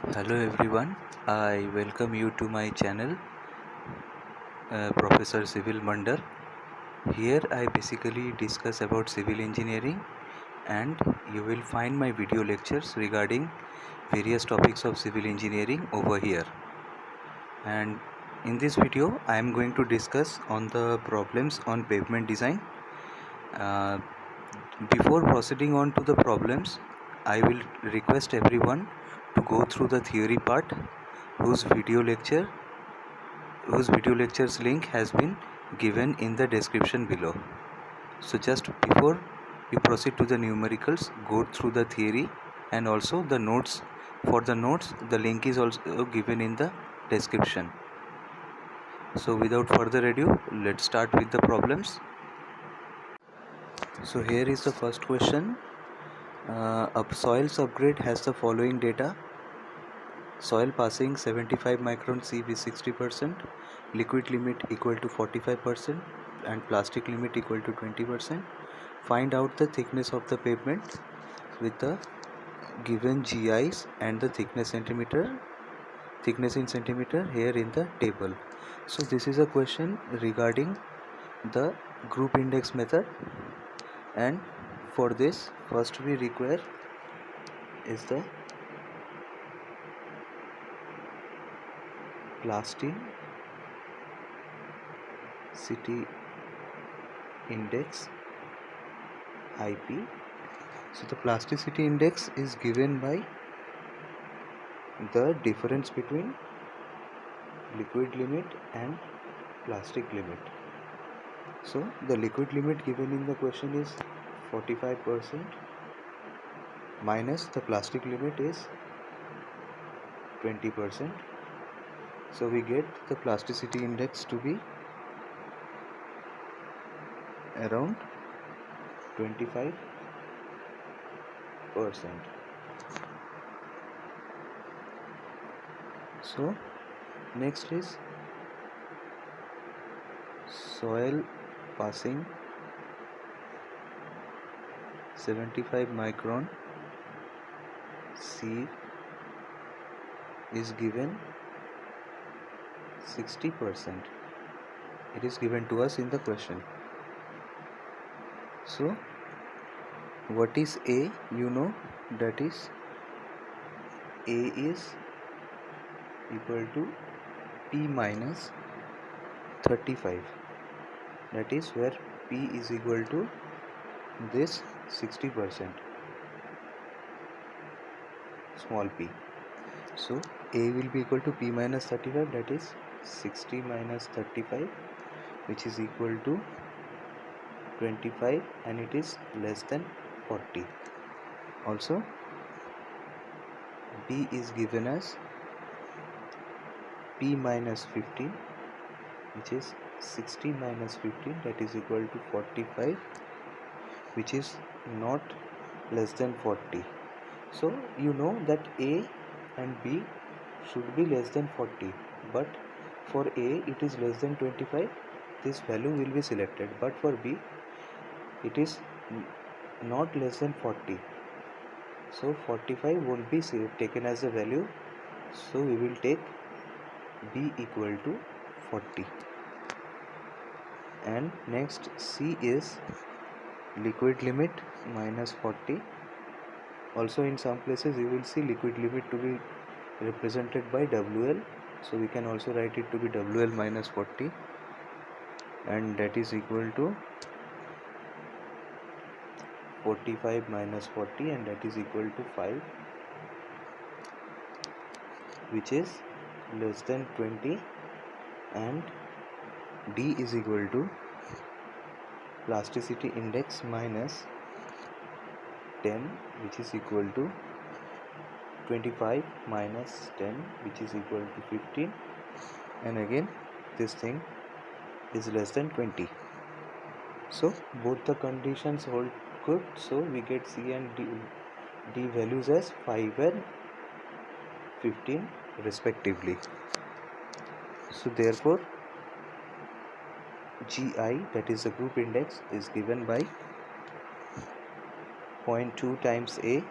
Hello everyone, I welcome you to my channel, Professor Civil Mandal. Here I basically discuss about civil engineering, and you will find my video lectures regarding various topics of civil engineering over here. And in this video I am going to discuss on the problems on pavement design. Uh, Before proceeding on to the problems, I will request everyone to go through the theory part whose video lecture's link has been given in the description below. So just before you proceed to the numericals, go through the theory and also the notes. For the notes, the link is also given in the description. So without further ado, let's start with the problems. So here is the first question. A soil subgrade has the following data: soil passing 75 micron CV 60%, liquid limit equal to 45%, and plastic limit equal to 20%. Find out the thickness of the pavement with the given GIs and the thickness in centimeter here in the table. So this is a question regarding the group index method, and for this first we require is the plasticity index IP. So the plasticity index is given by the difference between liquid limit and plastic limit. So the liquid limit given in the question is 45% minus the plastic limit is 20%. So we get the plasticity index to be around 25%. So next is soil passing 75 micron C is given 60%. It is given to us in the question. So what is A? You know that is A is equal to P minus 35. That is where P is equal to this 60%, small p. So A will be equal to P minus 35, that is 60 minus 35, which is equal to 25, and it is less than 40. Also B is given as P minus 15, which is 60 minus 15, that is equal to 45, which is not less than 40. So you know that A and B should be less than 40, but for A it is less than 25, this value will be selected, but for B it is not less than 40, so 45 won't be taken as a value, so we will take B equal to 40. And next C is liquid limit minus 40. Also in some places you will see liquid limit to be represented by WL, so we can also write it to be WL minus 40, and that is equal to 45 minus 40, and that is equal to 5, which is less than 20. And D is equal to plasticity index minus 10, which is equal to 25 minus 10, which is equal to 15, and again this thing is less than 20. So both the conditions hold good, so we get C and D values as 5 and 15 respectively. So therefore GI, that is the group index, is given by 0.2 times A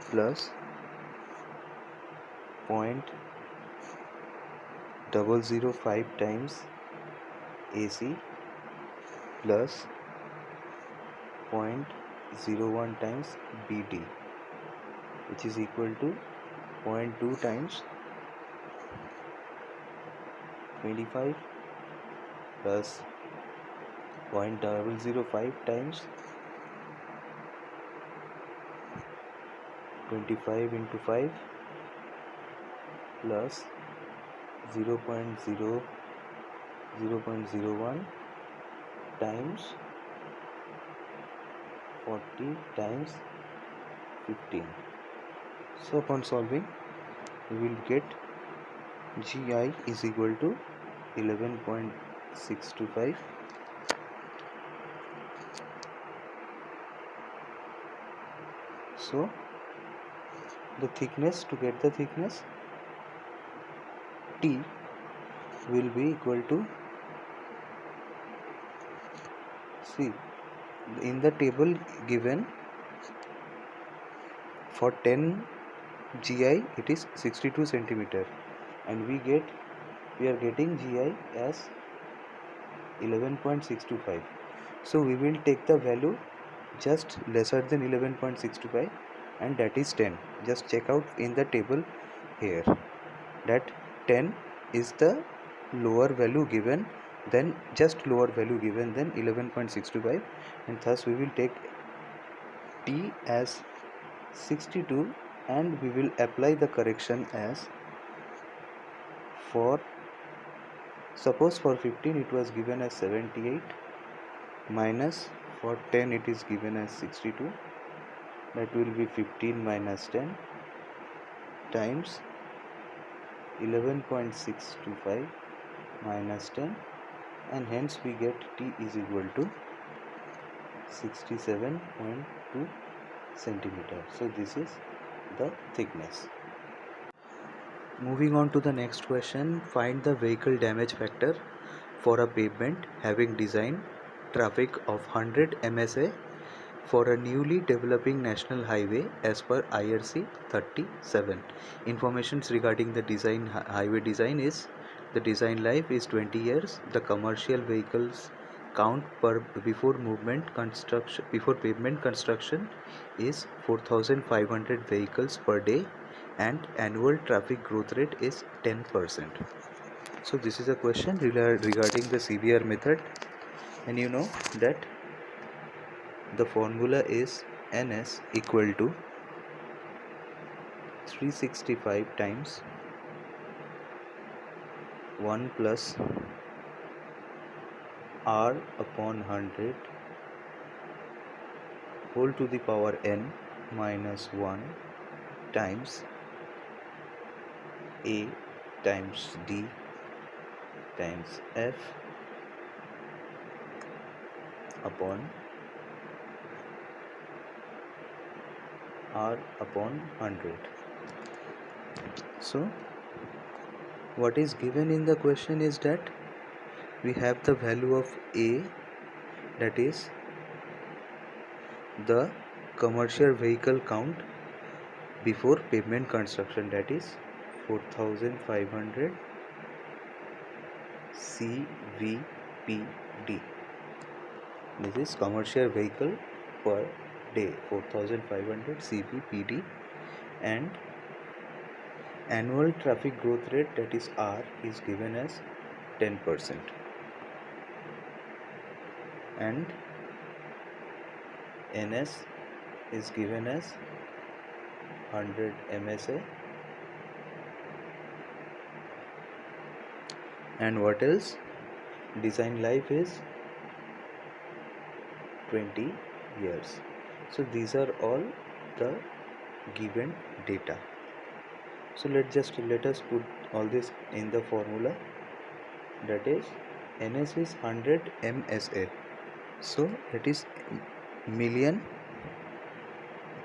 plus 0.005 times AC plus 0.01 times BD, which is equal to 0.2 times 25 plus 0.005 times 25 into 5 plus 0.01 times 40 times 15. So upon solving, we will get GI is equal to 11.625. So the thickness, to get the thickness, T will be equal to, see, in the table given for 10 GI it is 62 centimeter, and we are getting GI as 11.625. so we will take the value just lesser than 11.625, and that is 10. Just check out in the table here that 10 is the lower value given, then just lower value given than 11.625, and thus we will take T as 62, and we will apply the correction as, for suppose for 15 it was given as 78 minus for 10 it is given as 62, that will be 15 minus 10 times 11.625 minus 10, and hence we get T is equal to 67.2 centimeter. So this is the thickness. Moving on to the next question, find the vehicle damage factor for a pavement having design traffic of 100 MSA for a newly developing national highway as per IRC 37. Informations regarding the highway design is, the design life is 20 years, the commercial vehicles count before pavement construction is 4,500 vehicles per day, and annual traffic growth rate is 10%. So this is a question regarding the CBR method, and you know that the formula is NS equal to 365 times 1 plus R upon 100 whole to the power n minus 1 times A times D times F upon R upon 100. So what is given in the question is that we have the value of A, that is the commercial vehicle count before pavement construction, that is 4,500 CVPD. This is commercial vehicle per day, 4,500 CVPD, and annual traffic growth rate, that is R, is given as 10%, and NS is given as 100 MSA, and what else, design life is 20 years. So these are all the given data. So let us put all this in the formula, that is NS is 100 MSA, so that is million,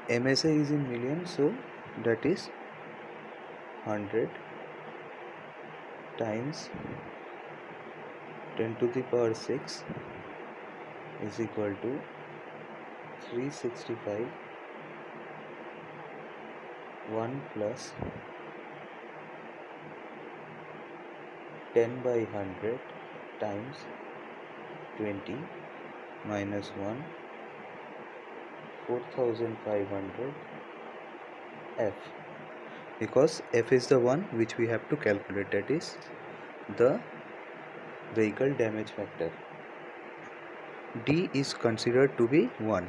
MSA is in million, so that is 100 times 10 to the power 6 is equal to 365 1 plus 10 by 100 times 20 minus 1, 4500 F, because F is the one which we have to calculate, that is the vehicle damage factor. D is considered to be 1.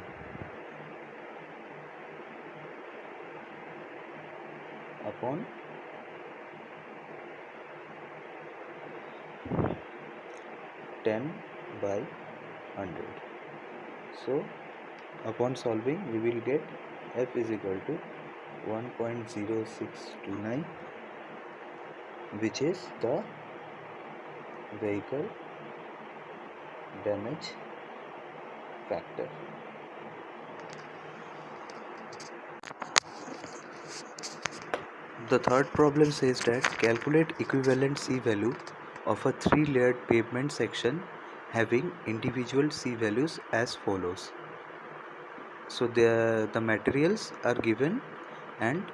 Upon 10 by 100. So upon solving we will get F is equal to 1.0629, which is the vehicle damage factor. The third problem says that calculate equivalent C value of a 3-layered pavement section having individual C values as follows. So the materials are given and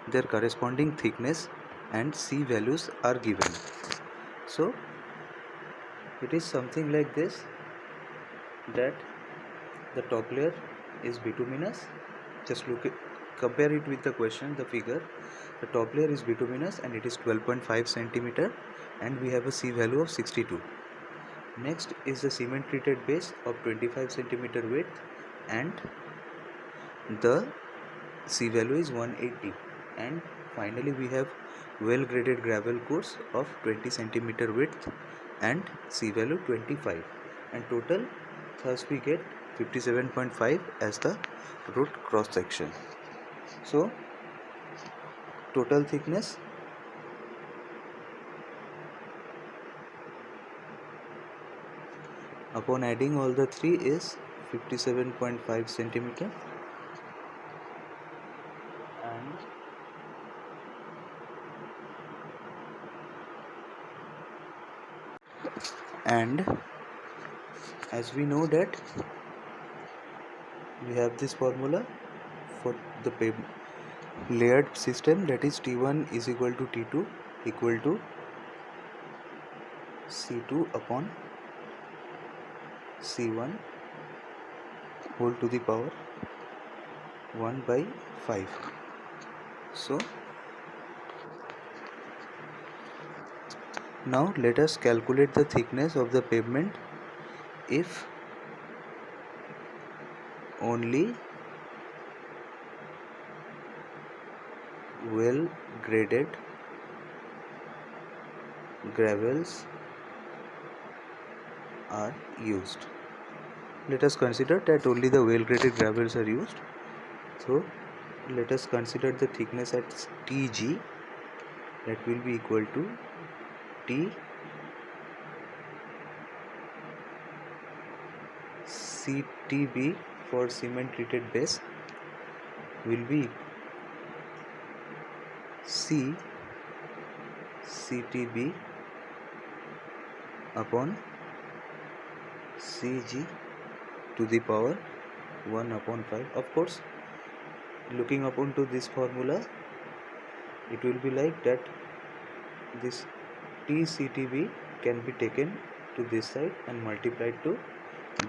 their corresponding thickness and C values are given. So it is something like this, that the top layer is bituminous. Just compare it with the question, the figure. The top layer is bituminous and it is 12.5 centimeter and we have a C value of 62. Next is the cement treated base of 25 centimeter width and the C value is 180. And finally we have well graded gravel course of 20 centimeter width and C value 25, and total thus we get 57.5 as the root cross section. So total thickness upon adding all the three is 57.5 centimeter, and as we know that we have this formula for the layered system, that is T1 is equal to T2 equal to C2 upon C1 whole to the power 1 by 5. So now let us calculate the thickness of the pavement if only well graded gravels are used. Let us consider that only the well graded gravels are used. So let us consider the thickness at Tg, that will be equal to T CTB for cement treated base will be C CTB upon Cg to the power 1 upon 5. Of course, looking upon to this formula, it will be like that this TCTB can be taken to this side and multiplied to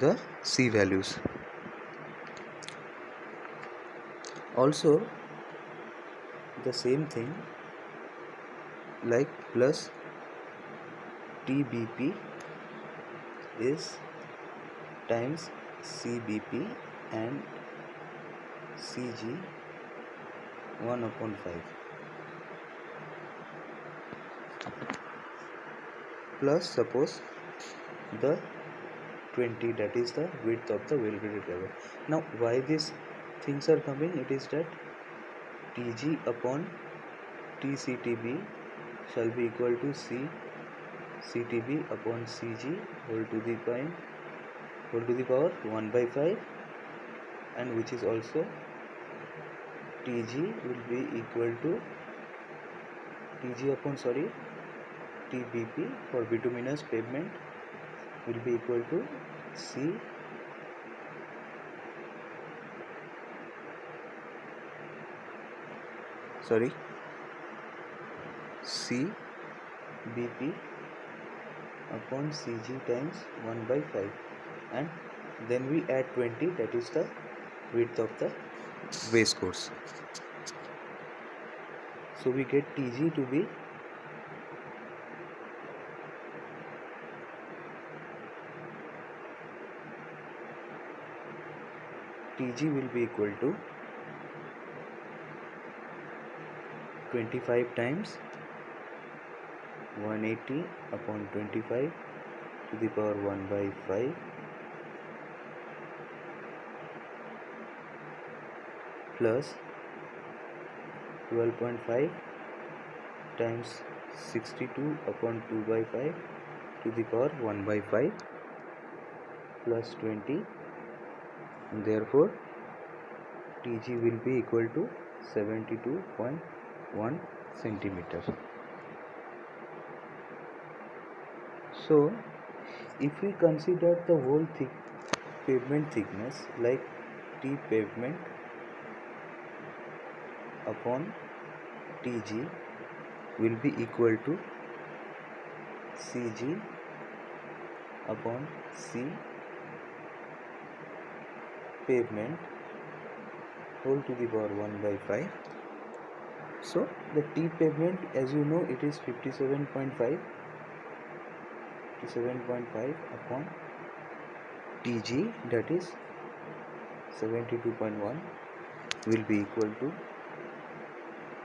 the C values. Also the same thing, like plus TBP is times CBP and CG 1 upon 5 plus suppose the 20, that is the width of the well graded gravel. Now why these things are coming, it is that Tg upon TCTB shall be equal to CTB upon CG whole to the power 1 by 5, and which is also TG will be equal to TBP for bituminous pavement will be equal to CBP upon Cg times 1 by 5, and then we add 20, that is the width of the base course. So we get Tg to be equal to 25 times 180 upon 25 to the power 1 by 5 plus 12.5 times 62 upon 2 by 5 to the power 1 by 5 plus 20, and therefore Tg will be equal to 72.1 centimeter. So if we consider the whole pavement thickness, like T pavement upon Tg will be equal to Cg upon C pavement whole to the power 1 by 5. So the T pavement, as you know, it is 57.5 upon Tg, that is 72.1, will be equal to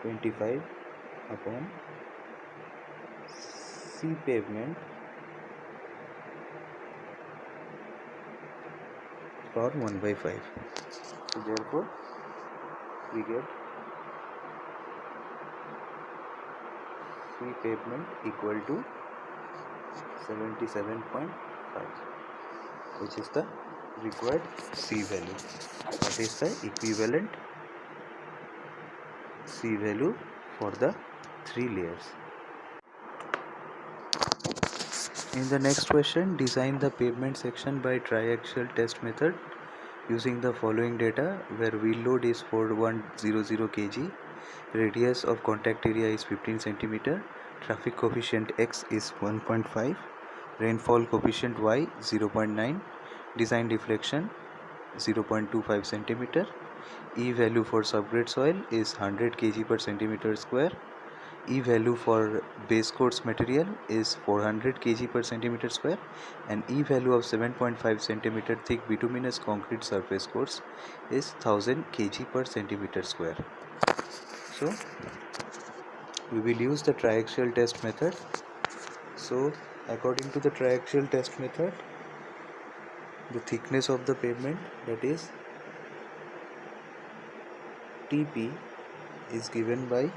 25 upon C pavement power 1 by 5. So therefore we get C pavement equal to 77.5, which is the required C value. That is the equivalent C value for the 3 layers. In the next question, design the pavement section by triaxial test method using the following data, where wheel load is 4100 kg, radius of contact area is 15 cm, traffic coefficient X is 1.5, rainfall coefficient Y 0.9, design deflection 0.25 cm, E value for subgrade soil is 100 kg per centimeter square, E value for base course material is 400 kg per centimeter square, and E value of 7.5 cm thick bituminous concrete surface course is 1000 kg per centimeter square. So we will use the triaxial test method. So according to the triaxial test method, the thickness of the pavement, that is Tp, is given by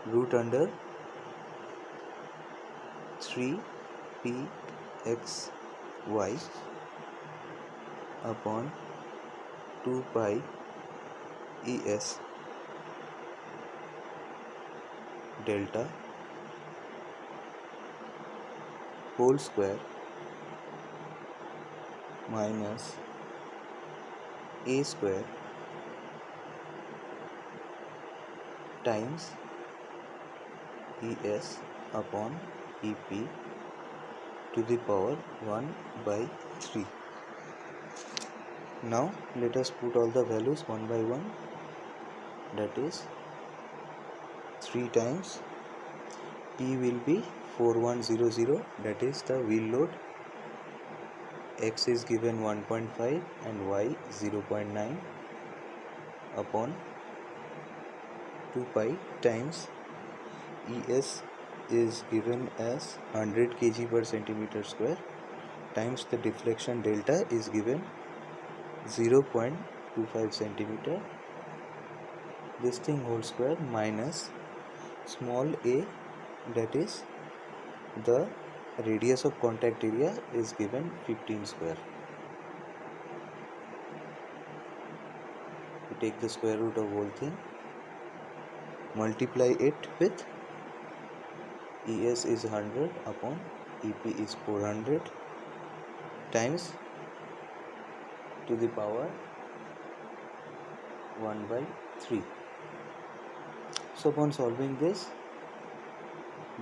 root under 3pxy upon 2 pi es delta whole square minus a square times es upon ep to the power 1 by 3. Now let us put all the values one by one. That is 3 times P will be 4100, that is the wheel load. X is given 1.5 and Y 0.9 upon 2 pi times ES is given as 100 kg per centimeter square times the deflection delta is given 0.25 centimeter, this thing whole square minus small a, that is the radius of contact area is given 15 square. We take the square root of whole thing, multiply it with ES is 100 upon EP is 400 times to the power 1 by 3. So upon solving this,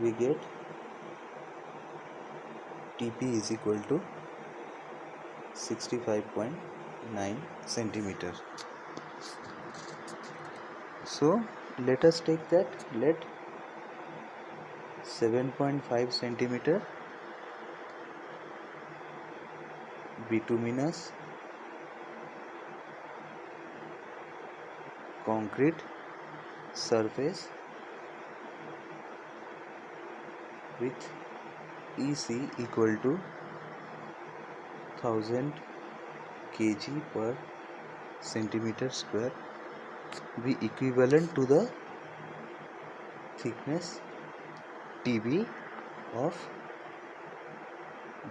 we get TP is equal to 65.9 centimeter. So let us take that. Let 7.5 centimeter bituminous concrete surface with EC equal to 1000 kg per centimeter square be equivalent to the thickness TB of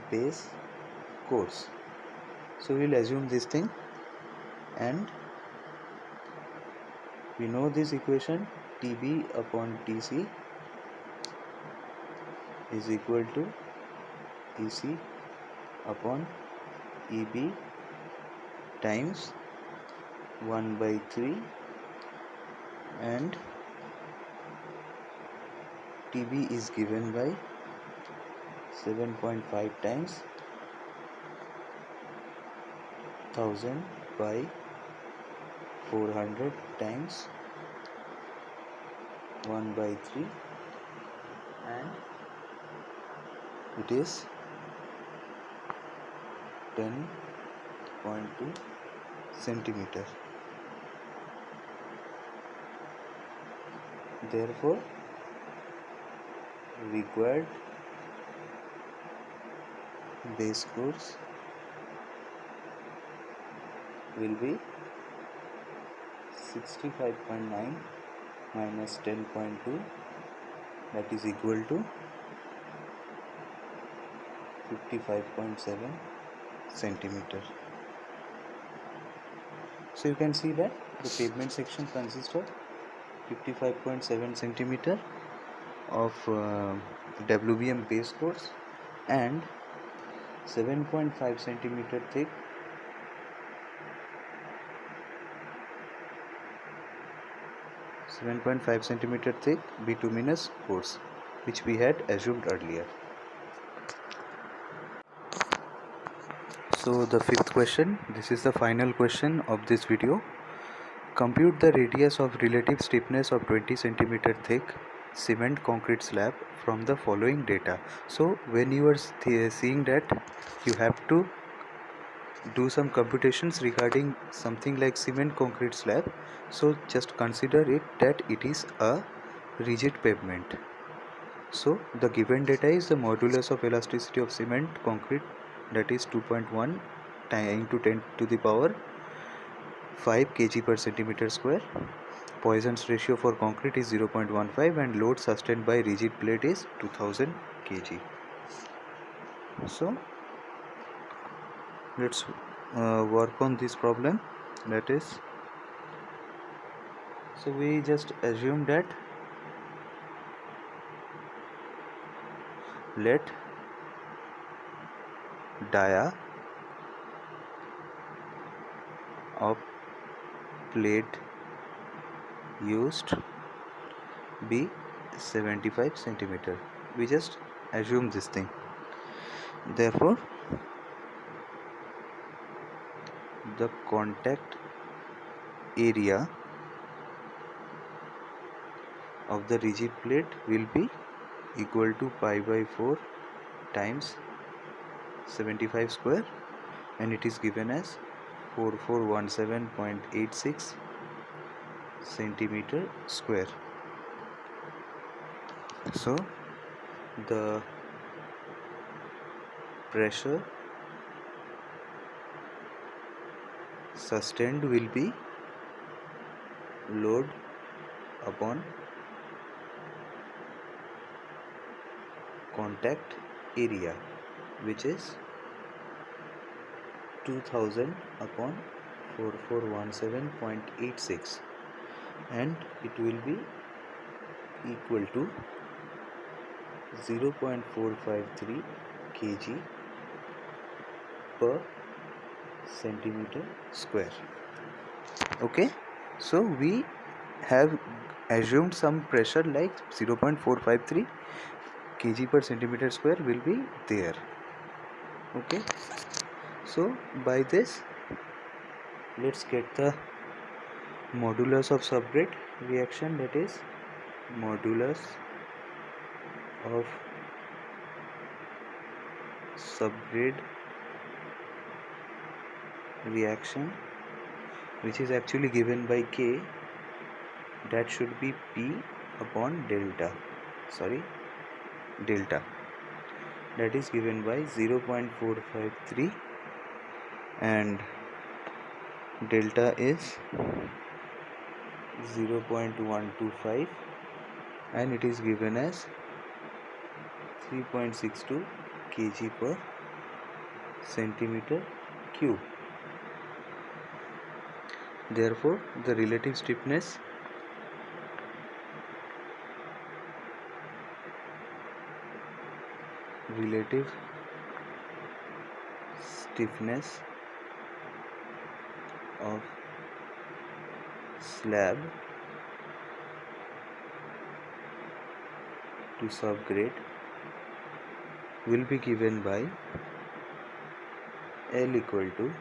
base course. So we will assume this thing, and we know this equation, TB upon TC is equal to EC upon EB times 1/3, and TB is given by 7.5 times 1000 by 400 times 1/3, and it is 10.2 centimeter. Therefore, required base course will be 65.9 minus 10.2, that is equal to 55.7 centimeter. So you can see that the pavement section consists of 55.7 centimeter of WBM base course and 7.5 centimeter thick bituminous course, which we had assumed earlier. So the fifth question, this is the final question of this video. Compute the radius of relative stiffness of 20 centimeter thick cement concrete slab from the following data. So when you are seeing that, you have to do some computations regarding something like cement concrete slab. So just consider it that it is a rigid pavement. So the given data is the modulus of elasticity of cement concrete, that is 2.1 into 10 to the power 5 kg per centimeter square. Poisson's ratio for concrete is 0.15 and load sustained by rigid plate is 2000 kg. So let's work on this problem. That is, so we just assume that let dia of plate used be 75 centimeter. We just assume this thing. Therefore, the contact area of the rigid plate will be equal to pi by 4 times 75 square, and it is given as 4417.86 centimeter square. So the pressure sustained will be load upon contact area, which is 2000 upon 4417.86, and it will be equal to 0.453 kg per centimeter square. Okay, so we have assumed some pressure like 0.453 kg per centimeter square will be there. Okay, so by this let's get the modulus of subgrade reaction, that is modulus of subgrade reaction, which is actually given by K, that should be P upon delta, that is given by 0.453 and delta is 0.125 and it is given as 3.62 kg per centimeter cube. Therefore, the relative stiffness of slab to subgrade will be given by L equal to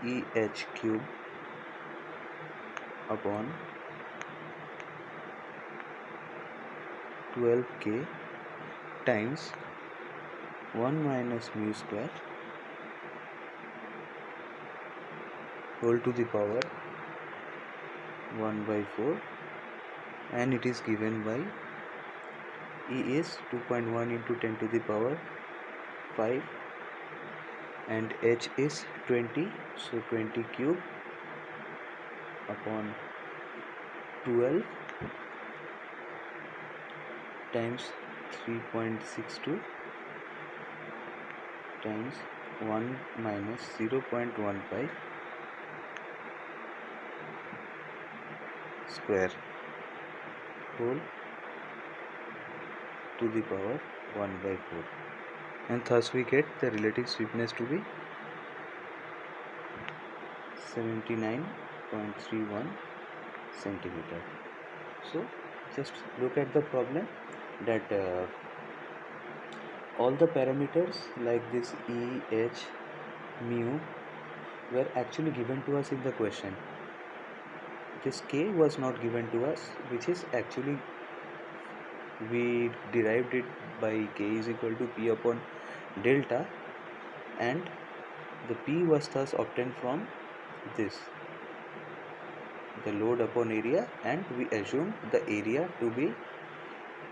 EH cube upon 12K times 1 minus mu square whole to the power 1 by 4, and it is given by E is 2.1 into 10 to the power 5 and H is 20, so 20 cube upon 12 times 3.62 times 1 minus 0.15 square whole to the power 1 by 4, and thus we get the relative stiffness to be 79.31 centimeter. So just look at the problem that all the parameters like this E, H, mu were actually given to us in the question. This K was not given to us, which is actually we derived it by K is equal to P upon delta, and the P was thus obtained from this, the load upon area, and we assume the area to be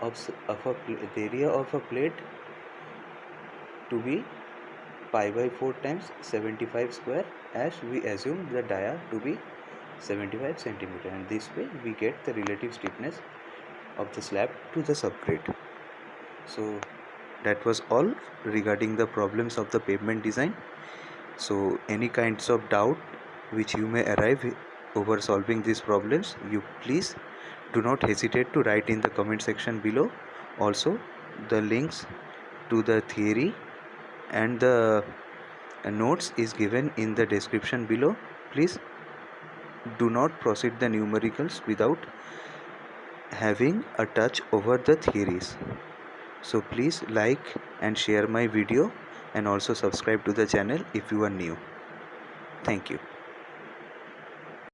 the area of a plate to be pi by 4 times 75 square, as we assume the dia to be 75 centimeter, and this way we get the relative stiffness of the slab to the subgrade. So that was all regarding the problems of the pavement design. So any kinds of doubt which you may arrive over solving these problems, you please do not hesitate to write in the comment section below. Also, the links to the theory and the notes is given in the description below. Please do not proceed the numericals without having a touch over the theories. So please like and share my video and also subscribe to the channel if you are new. Thank you.